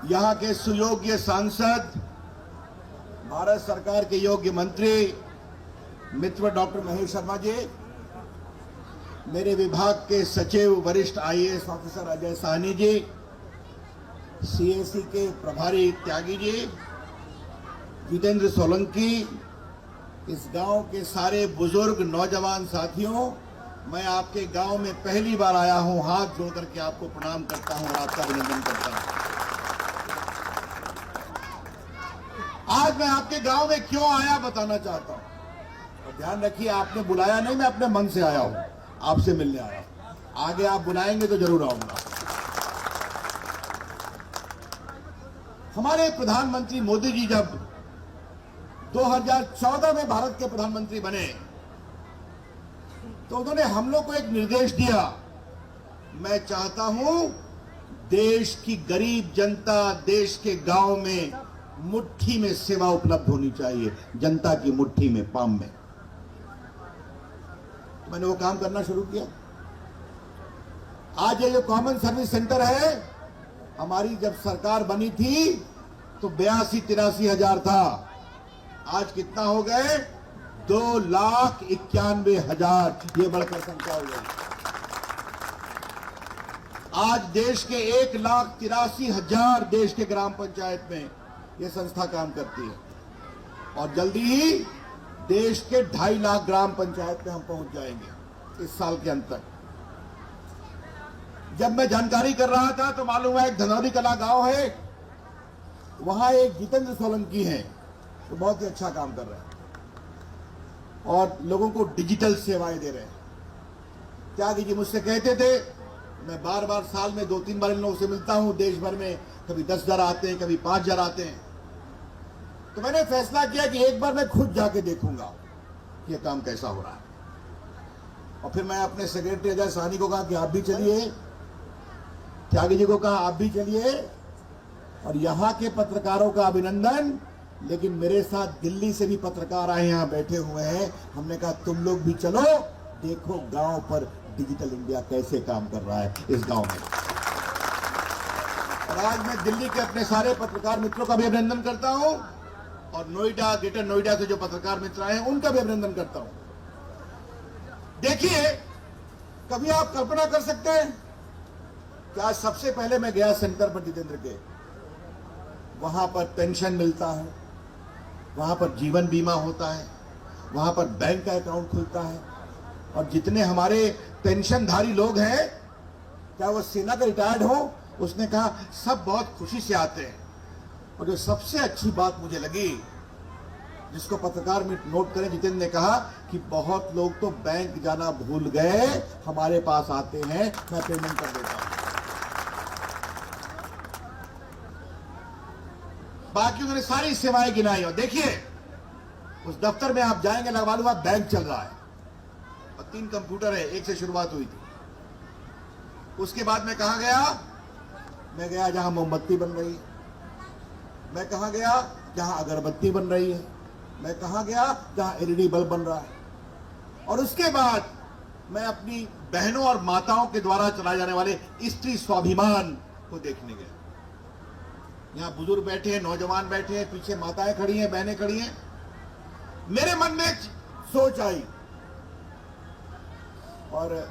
यहाँ के सुयोग्य सांसद, भारत सरकार के योग्य मंत्री मित्र डॉक्टर महेश शर्मा जी, मेरे विभाग के सचिव वरिष्ठ IAS officer Ajay Sahni ji, CAC के प्रभारी त्यागी जी, जितेंद्र सोलंकी, इस गांव के सारे बुजुर्ग नौजवान साथियों, मैं आपके गांव में पहली बार आया हूं। हाथ जोड़ करके आपको प्रणाम करता हूं और आपका अभिनंदन करता हूं। आज मैं आपके गांव में क्यों आया बताना चाहता हूं। और ध्यान रखिए, आपने बुलाया नहीं, मैं अपने मन से आया हूं, आपसे मिलने आया हूं। आगे आप बुलाएंगे तो जरूर आऊंगा। हमारे प्रधानमंत्री मोदी जी जब 2014 में भारत के प्रधानमंत्री बने तो उन्होंने हम लोग को एक निर्देश दिया, मैं चाहता हूं देश की गरीब जनता, देश के गांव में मुट्ठी में सेवा उपलब्ध होनी चाहिए, जनता की मुट्ठी में, पाम में। मैंने वो काम करना शुरू किया। आज ये जो कॉमन सर्विस सेंटर है, हमारी जब सरकार बनी थी तो 82-83 हजार था। आज कितना हो गए? 2,91,000। ये बढ़कर संख्या हो गई। आज देश के 1,83,000 देश के ग्राम पंचायत में ये संस्था काम करती है और जल्दी ही देश के 2.5 लाख ग्राम पंचायत में हम पहुंच जाएंगे इस साल के अंत तक। जब मैं जानकारी कर रहा था तो मालूम है एक धनौरी कला गांव है, वहां एक जितेंद्र सोलंकी है तो बहुत ही अच्छा काम कर रहे हैं और लोगों को डिजिटल सेवाएं दे रहे हैं। त्यागी जी मुझसे कहते थे, मैं बार बार साल में 2-3 बार इन लोगों से मिलता हूं, देश भर में कभी 10,000 आते हैं, कभी 5,000 आते हैं। तो मैंने फैसला किया कि एक बार मैं खुद जाके देखूंगा ये काम कैसा हो रहा है। और फिर मैं अपने सेक्रेटरी अजय साहनी को कहा कि आप भी चलिए, त्यागी जी को कहा आप भी चलिए, और यहाँ के पत्रकारों का अभिनंदन। लेकिन मेरे साथ दिल्ली से भी पत्रकार आए, यहाँ बैठे हुए हैं। हमने कहा तुम लोग भी चलो, देखो गांव पर डिजिटल इंडिया कैसे काम कर रहा है इस गांव में। और आज मैं दिल्ली के अपने सारे पत्रकार मित्रों का भी अभिनंदन करता हूं और नोएडा, ग्रेटर नोएडा से जो पत्रकार मित्र आए हैं उनका भी अभिनंदन करता हूं। देखिए, कभी आप कल्पना कर सकते हैं कि आज सबसे पहले मैं गया सेंटर पर जितेंद्र के, वहां पर पेंशन मिलता है, वहां पर जीवन बीमा होता है, वहां पर बैंक का अकाउंट खुलता है और जितने हमारे पेंशनधारी लोग हैं, चाहे वो सेना के रिटायर्ड हो, उसने कहा सब बहुत खुशी से आते हैं। और जो सबसे अच्छी बात मुझे लगी, जिसको पत्रकार में नोट करें, जितेंद्र ने कहा कि बहुत लोग तो बैंक जाना भूल गए, हमारे पास आते हैं, मैं पेमेंट कर देता हूं। बाकी उन्होंने सारी सेवाएं गिनाई। और देखिए, उस दफ्तर में आप जाएंगे, लगवा लूंगा बैंक चल रहा है और 3 कंप्यूटर है, एक से शुरुआत हुई थी। उसके बाद मैं कहां गया? मैं गया जहां मोमबत्ती बन रही है, मैं कहां गया जहां अगरबत्ती बन रही है, मैं कहां गया जहां एलईडी बल्ब बन रहा है। और उसके बाद मैं अपनी बहनों और माताओं के द्वारा चलाए जाने वाले स्त्री स्वाभिमान को देखने गया। यहां बुजुर्ग बैठे हैं, नौजवान बैठे हैं, पीछे माताएं खड़ी हैं, बहनें खड़ी हैं। मेरे मन में एक सोच आई, और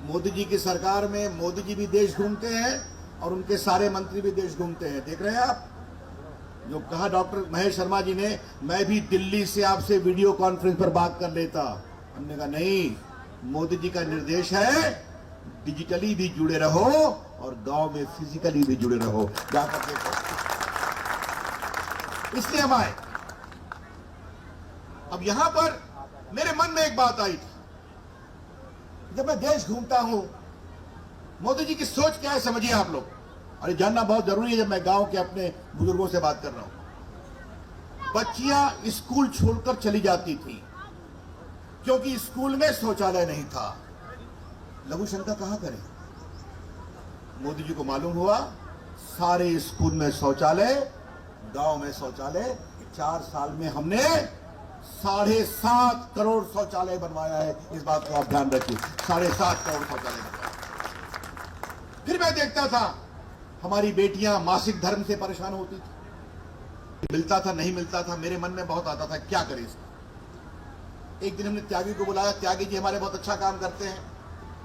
मोदी जी की सरकार में मोदी जी भी देश घूमते हैं और उनके सारे मंत्री भी देश घूमते हैं। देख रहे हैं आप, जो कहा डॉक्टर महेश शर्मा जी ने, मैं भी दिल्ली से आपसे वीडियो कॉन्फ्रेंस पर बात कर लेता। हमने कहा नहीं, मोदी जी का निर्देश है डिजिटली भी जुड़े रहो और गांव में फिजिकली भी जुड़े रहो, जाकर देखो। इसलिए हम आए। अब यहां पर मेरे मन में एक बात आई थी, जब मैं देश घूमता हूं, मोदी जी की सोच क्या है समझिए आप लोग, और ये जानना बहुत जरूरी है जब मैं गांव के अपने बुजुर्गों से बात कर रहा हूं। बच्चियां स्कूल छोड़कर चली जाती थी क्योंकि स्कूल में शौचालय नहीं था। लघु शंका कहां करें? मोदी जी को मालूम हुआ सारे स्कूल में शौचालय, गांव में शौचालय। 4 साल में हमने 7.5 करोड़ शौचालय बनवाया है। इस बात को आप ध्यान रखिए, 7.5 करोड़ शौचालय बनवाया। फिर मैं देखता था हमारी बेटियां मासिक धर्म से परेशान होती थी, मिलता था नहीं मिलता था, मेरे मन में बहुत आता था क्या करें इसका। एक दिन हमने त्यागी को बुलाया, त्यागी जी हमारे बहुत अच्छा काम करते हैं,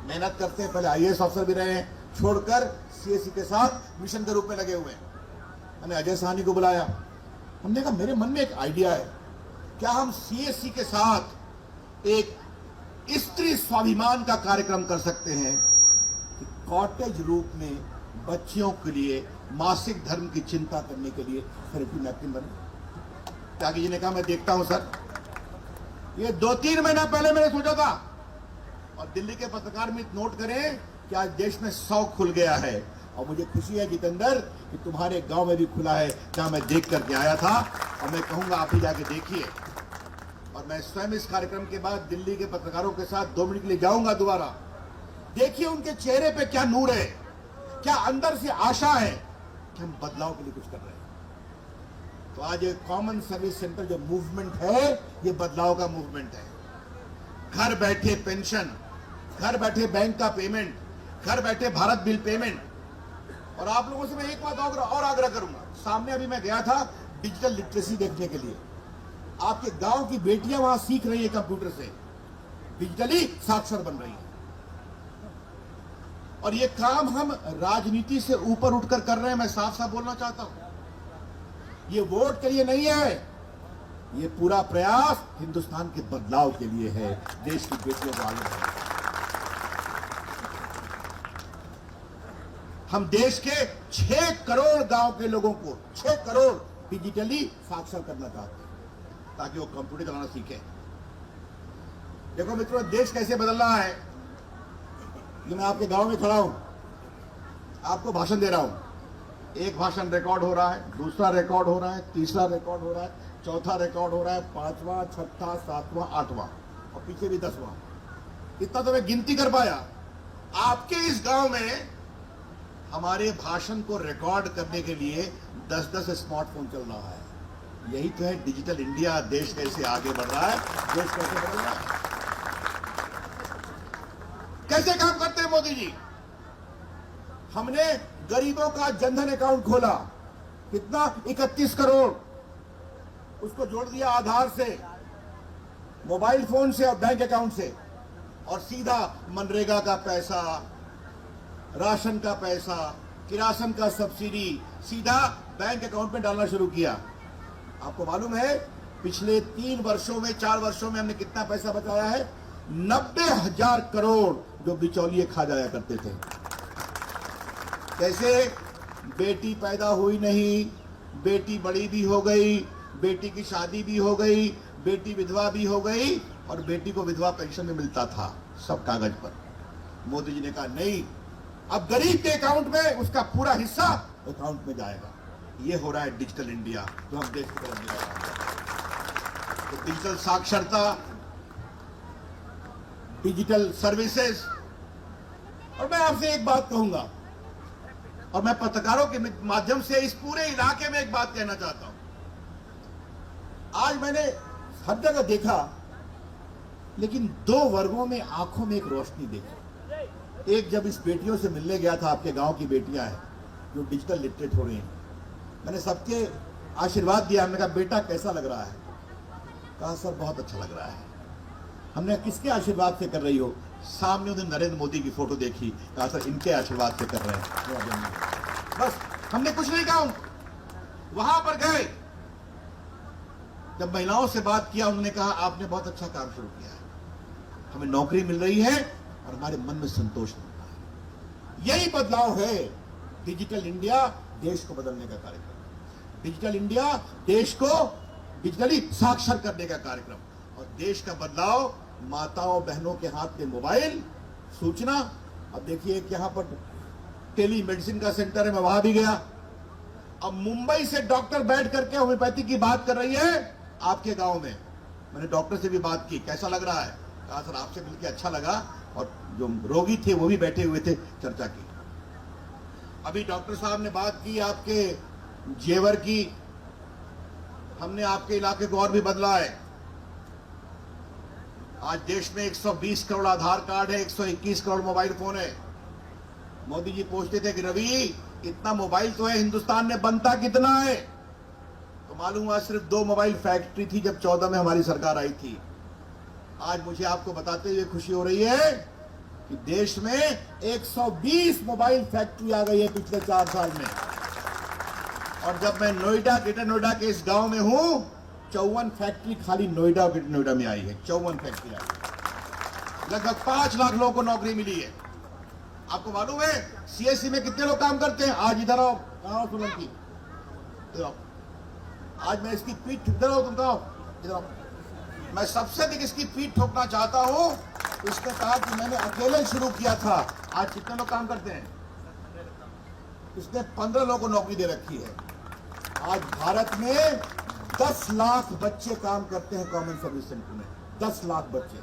मेहनत करते हैं, पहले आईएएस अफसर भी रहे हैं, छोड़कर सीएससी के साथ मिशन के रूप में लगे हुए हैं। मैंने अजय साहनी को बुलाया, हमने कहा मेरे मन में एक आइडिया है, क्या हम सीएससी के साथ एक स्त्री स्वाभिमान का कार्यक्रम कर सकते हैं कि कॉटेज रूप में बच्चियों के लिए मासिक धर्म की चिंता करने के लिए थेरेपी नैपकिन बने। त्यागी जी ने कहा मैं देखता हूं सर। ये 2-3 महीना पहले मैंने सोचा था, और दिल्ली के पत्रकार में नोट करें कि आज देश में 100 खुल गया है। और मुझे खुशी है जितेंद्र कि तुम्हारे गांव में भी खुला है, जहां मैं देख करके आया था, और मैं कहूंगा आप भी जाके देखिए। और मैं स्वयं इस कार्यक्रम के बाद दिल्ली के पत्रकारों के साथ 2 मिनट के लिए जाऊंगा दोबारा। देखिए उनके चेहरे पे क्या नूर है, क्या अंदर से आशा है कि हम बदलाव के लिए कुछ कर रहे हैं। तो आज ये कॉमन सर्विस सेंटर जो मूवमेंट है, ये बदलाव का मूवमेंट है। घर बैठे पेंशन, घर बैठे बैंक का पेमेंट, घर बैठे भारत बिल पेमेंट। और आप लोगों से मैं एक बात और आग्रह करूंगा, सामने अभी मैं गया था डिजिटल लिटरेसी देखने के लिए। आपके गांव की बेटियां वहां सीख रही है कंप्यूटर से, डिजिटली साक्षर बन रही है। और ये काम हम राजनीति से ऊपर उठकर कर रहे हैं। मैं साफ साफ बोलना चाहता हूं, ये वोट के लिए नहीं है, ये पूरा प्रयास हिंदुस्तान के बदलाव के लिए है, देश की बेटियों को आगे बढ़ाने। हम देश के 6 करोड़ गांव के लोगों को 6 करोड़ डिजिटली साक्षर करना चाहते हैं, ताकि वो कंप्यूटर चलाना सीखे। देखो मित्रों, देश कैसे बदल रहा है। ये मैं आपके गांव में खड़ा हूं, आपको भाषण दे रहा हूं। एक भाषण रिकॉर्ड हो रहा है, दूसरा रिकॉर्ड हो रहा है, तीसरा रिकॉर्ड हो रहा है, चौथा रिकॉर्ड हो रहा है, 5वां, 6ठा, 7वां, 8वां, और पीछे भी 10वां। इतना तो मैं गिनती कर पाया। आपके इस गांव में हमारे भाषण को रिकॉर्ड करने के लिए 10-10 स्मार्टफोन चल रहा है। यही तो है डिजिटल इंडिया। देश कैसे आगे बढ़ रहा है, देश कैसे बदल रहा है। कैसे काम करते हैं मोदी जी। हमने गरीबों का जनधन अकाउंट खोला, कितना 31 करोड़, उसको जोड़ दिया आधार से, मोबाइल फोन से और बैंक अकाउंट से, और सीधा मनरेगा का पैसा, राशन का पैसा, किरासन का सब्सिडी सीधा बैंक अकाउंट में डालना शुरू किया। आपको मालूम है पिछले 3 वर्षों में, 4 वर्षों में हमने कितना पैसा बचाया है? 90,000 करोड़ जो बिचौलिए खा जाया करते थे। कैसे? बेटी पैदा हुई नहीं, बेटी बड़ी भी हो गई, बेटी की शादी भी हो गई, बेटी विधवा भी हो गई, और बेटी को विधवा पेंशन भी मिलता था, सब कागज पर। मोदी जी ने कहा नहीं, अब गरीब के अकाउंट में उसका पूरा हिस्सा अकाउंट में जाएगा। ये हो रहा है डिजिटल इंडिया, जो हम देश की तरफ ले रहे हैं। तो डिजिटल साक्षरता, डिजिटल सर्विसेज। और मैं आपसे एक बात कहूंगा, और मैं पत्रकारों के माध्यम से इस पूरे इलाके में एक बात कहना चाहता हूं। आज मैंने हर जगह देखा, लेकिन 2 वर्गों में आंखों में एक रोशनी देखी। एक, जब इस बेटियों से मिलने गया था, आपके गांव की बेटियां हैं जो डिजिटल लिटरेट हो रही हैं, मैंने सबके आशीर्वाद दिया। हमने कहा बेटा कैसा लग रहा है? कहा सर बहुत अच्छा लग रहा है। हमने किसके आशीर्वाद से कर रही हो? सामने उन्हें नरेंद्र मोदी की फोटो देखी, कहा सर इनके आशीर्वाद से कर रहे हैं। बस हमने कुछ नहीं कहा। वहां पर गए, जब महिलाओं से बात किया, उन्होंने कहा आपने बहुत अच्छा काम शुरू किया है, हमें नौकरी मिल रही है और हमारे मन में संतोष मिलता है। यही बदलाव है डिजिटल इंडिया देश को बदलने का कार्यक्रम। डिजिटल इंडिया देश को डिजिटली साक्षर करने का कार्यक्रम। और देश का बदलाव माताओं बहनों के हाथ में मोबाइल, सूचना। अब देखिए कि यहां पर टेली मेडिसिन का सेंटर है, मैं वहां भी गया। अब मुंबई से डॉक्टर बैठ करके होम्योपैथी की बात कर रही है आपके गांव में। मैंने डॉक्टर से भी बात की, कैसा लग रहा है? कहा सर आपसे मिलकर अच्छा लगा, और जो रोगी थे वो भी बैठे हुए थे, चर्चा की। अभी डॉक्टर साहब ने बात की आपके जेवर की। हमने आपके इलाके को और भी बदला है। आज देश में 120 करोड़ आधार कार्ड है, 121 करोड़ मोबाइल फोन है। मोदी जी पूछते थे कि रवि इतना मोबाइल तो है, हिंदुस्तान में बनता कितना है? तो मालूम हुआ सिर्फ 2 मोबाइल फैक्ट्री थी जब 14 में हमारी सरकार आई थी। आज मुझे आपको बताते हुए खुशी हो रही है कि देश में 120 मोबाइल फैक्ट्री आ गई है पिछले 4 साल में। और जब मैं नोएडा, ग्रेटर नोएडा के इस गांव में हूं, 54 फैक्ट्री खाली नोएडा और ग्रेटर नोएडा में आई है। 54 फैक्ट्री आई, लगभग 5 लाख लोगों को नौकरी मिली है। आपको मालूम है सीएससी में कितने लोग काम करते हैं? आज इधर आओ, कहां हो सोलंकी? इधर आओ। आज मैं इसकी पीठ, इधर आओ, तुम कहां? इधर आओ। मैं सबसे अधिक इसकी पीठ ठोकना चाहता हूं। इसने कहा कि मैंने अकेले शुरू किया था। आज कितने लोग काम करते हैं? इसने 15 लोगों को नौकरी दे रखी है। आज भारत में 10 लाख बच्चे काम करते हैं कॉमन सर्विस सेंटर में। 10 लाख बच्चे,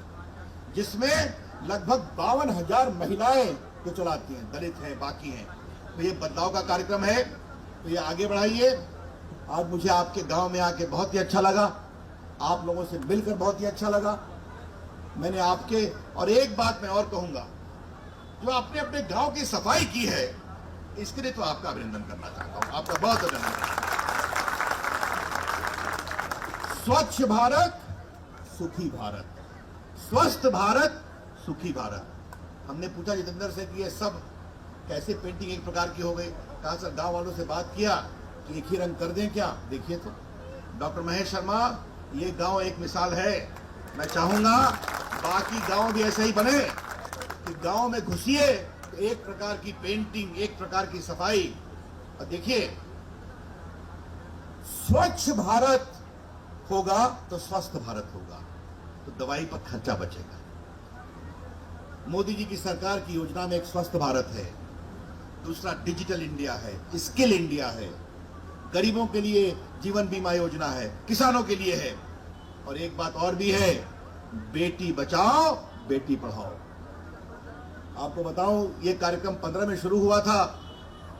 जिसमें लगभग 52,000 महिलाएं जो चलाती हैं, दलित हैं, बाकी हैं। तो ये बदलाव का कार्यक्रम है, तो ये आगे बढ़ाइए। आज मुझे आपके गांव में आके बहुत ही अच्छा लगा, आप लोगों से मिलकर बहुत ही अच्छा लगा। मैंने आपके, और एक बात मैं और कहूंगा, जो आपने अपने गांव की सफाई की है, इसके लिए तो आपका अभिनंदन करना चाहता हूं। आपका बहुत अभिनंदन। स्वच्छ भारत, सुखी भारत, स्वस्थ भारत, सुखी भारत। हमने पूछा जितेंद्र से कि ये सब कैसे पेंटिंग एक प्रकार की हो गई? कहा सर गांव वालों से बात किया कि एक ही रंग कर दें क्या? देखिए तो डॉक्टर महेश शर्मा, ये गांव एक मिसाल है। मैं चाहूंगा बाकी गांव भी ऐसे ही बने कि गांव में घुसिए तो एक प्रकार की पेंटिंग, एक प्रकार की सफाई। और देखिए, स्वच्छ भारत होगा तो स्वस्थ भारत होगा, तो दवाई पर खर्चा बचेगा। मोदी जी की सरकार की योजना में एक स्वस्थ भारत है, दूसरा डिजिटल इंडिया है, स्किल इंडिया है, गरीबों के लिए जीवन बीमा योजना है, किसानों के लिए है, और एक बात और भी है, बेटी बचाओ बेटी पढ़ाओ। आपको बताऊं, ये कार्यक्रम 15 में शुरू हुआ था,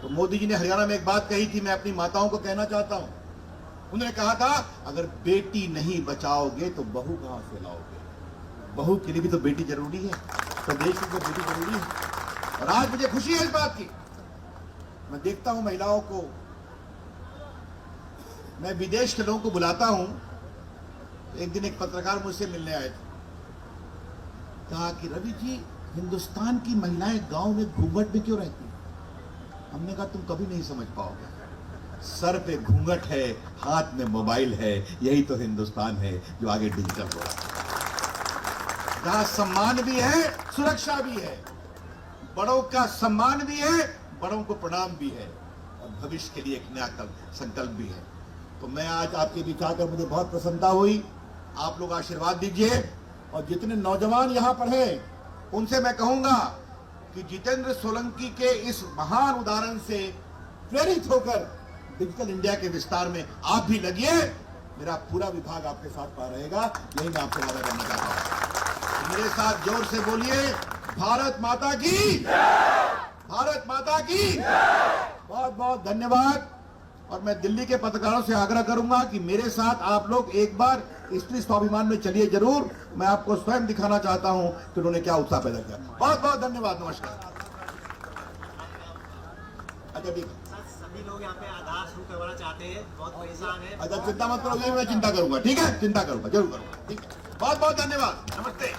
तो मोदी जी ने हरियाणा में एक बात कही थी, मैं अपनी माताओं को कहना चाहता हूं। उन्होंने कहा था, अगर बेटी नहीं बचाओगे तो बहू कहां से लाओगे? बहू के लिए भी तो बेटी जरूरी है, तो देश में तो बेटी जरूरी है। और आज मुझे खुशी है इस बात की। मैं देखता हूं महिलाओं को, मैं विदेश के लोगों को बुलाता हूं। एक दिन एक पत्रकार मुझसे मिलने आए थे, कहा कि रवि जी, हिंदुस्तान की महिलाएं गांव में घूंघट में क्यों रहती? हमने कहा तुम कभी नहीं समझ पाओगे। सर पे घूंघट है, हाथ में मोबाइल है, यही तो हिंदुस्तान है जो आगे डिजिटल हो रहा है, जहां सम्मान भी है, सुरक्षा भी है, बड़ों का सम्मान भी है, बड़ों को प्रणाम भी है, और भविष्य के लिए एक नया संकल्प भी है। तो मैं आज आपके बीच आकर मुझे बहुत प्रसन्नता हुई। आप लोग आशीर्वाद दीजिए, और जितने नौजवान यहां पर हैं उनसे मैं कहूंगा कि जितेंद्र सोलंकी के इस महान उदाहरण से प्रेरित होकर डिजिटल इंडिया के विस्तार में आप भी लगिए। मेरा पूरा विभाग आपके साथ रहेगा, यही मैं आपसे वादा करना चाहता हूं। तो मेरे साथ जोर से बोलिए, भारत माता की, भारत माता की। बहुत बहुत धन्यवाद। और मैं दिल्ली के पत्रकारों से आग्रह करूंगा कि मेरे साथ आप लोग एक बार स्त्री स्वाभिमान में चलिए जरूर। मैं आपको स्वयं दिखाना चाहता हूं कि उन्होंने क्या उत्साह पैदा किया। बहुत बहुत धन्यवाद, नमस्कार। अच्छा ठीक है, सभी लोग यहाँ पे आधार शुरू करवाना चाहते हैं, बहुत परेशान है। अच्छा चिंता मत करो, मैं चिंता करूंगा, ठीक है, चिंता करूंगा, जरूर करूंगा, ठीक है। बहुत बहुत धन्यवाद, नमस्ते।